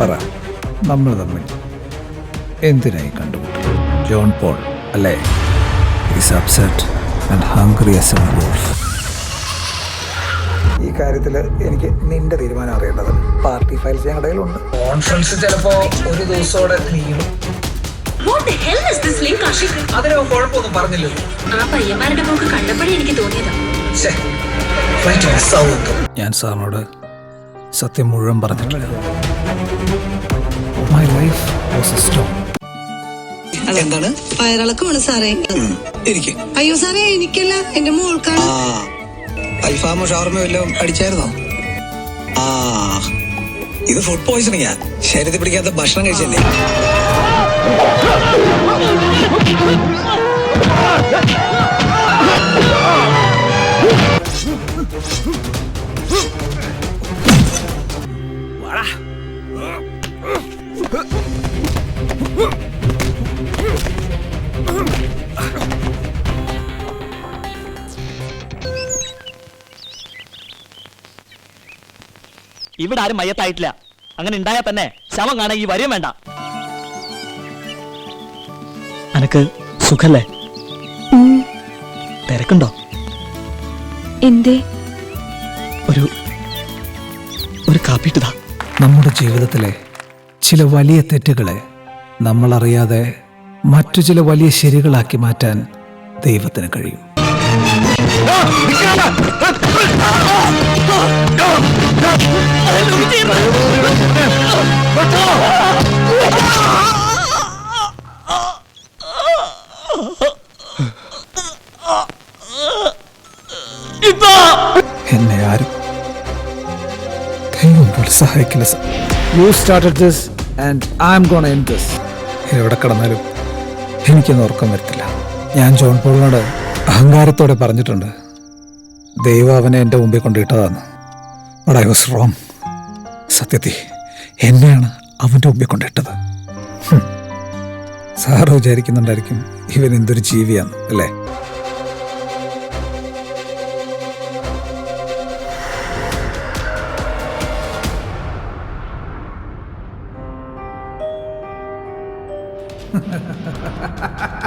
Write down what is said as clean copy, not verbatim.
പറ, നമ്മൾ തമ്മിൽ എന്തിനായി കണ്ടുമുട്ടി? ജോൺ പോൾ അല്ലേ? Is upset and hungry as A wolf. ഈ കാര്യത്തിൽ എനിക്ക് നിന്റെ തീരുമാനം അറിയേണ്ടത്. പാർട്ടി ഫയൽസ് ഞങ്ങളുടെ കയ്യിലുണ്ട്. കോൺഫറൻസ് ചിലപ്പോ ഒരു ദിവസത്തോടെ നീളും. അതിനോ കുഴപ്പമൊന്നും പറഞ്ഞില്ലല്ലോ. ആ പയ്യന്മാരുടെ പോക്ക് കണ്ടപ്പോഴേ എനിക്ക് തോന്നിയതാ. ഞാൻ സാറിനോട് സത്യം മുഴുവൻ പറഞ്ഞിട്ടില്ല. My life was A stone. എന്താണ് വയറിളക്കമാണ് സാറേ? അയ്യോ സാറേ, എനിക്കല്ല, എന്റെ മോൾക്കാണ്. അൽഫാമോ ഷവർമയോ എല്ലാം അടിച്ചായിരുന്നോ? ഇത് ഫുഡ് പോയിസണിങ്ങാ. ശരീരത്തിൽ പിടിക്കാത്ത ഭക്ഷണം കഴിച്ചല്ലേ? ഇവിടെ ആരും മയ്യത്തായിട്ടില്ല. അങ്ങനെ ഉണ്ടായാൽ തന്നെ ശവം കാണാൻ ഈ വരിയും വേണ്ട. അനക്ക് സുഖല്ലേ? തിരക്കുണ്ടോ? എന്തേ? ഒരു കാപ്പിട്ടുതാ. നമ്മുടെ ജീവിതത്തിലെ ചില വലിയ തെറ്റുകളെ നമ്മളറിയാതെ മറ്റു ചില വലിയ ശരികളാക്കി മാറ്റാൻ ദൈവത്തിന് കഴിയും. എന്നെ ആരും ദൈവം പോലെ സഹായിക്കില്ല sir. You started this and I am gonna end this. എവിടെ കിടന്നാലും എനിക്കൊന്നും ഉറക്കം വരത്തില്ല. ഞാൻ ജോൺ പോളിനോട് അഹങ്കാരത്തോടെ പറഞ്ഞിട്ടുണ്ട്, ദൈവം അവനെ എൻ്റെ മുമ്പിൽ കൊണ്ടിട്ടതാണ്. But I was wrong. സത്യത്തിൽ എന്നെയാണ് അവൻ്റെ മുമ്പിൽ കൊണ്ടിട്ടത്. സാറ് വിചാരിക്കുന്നുണ്ടായിരിക്കും ഇവൻ എന്തൊരു ജീവിയാണ് അല്ലേ? Ha ha ha ha ha.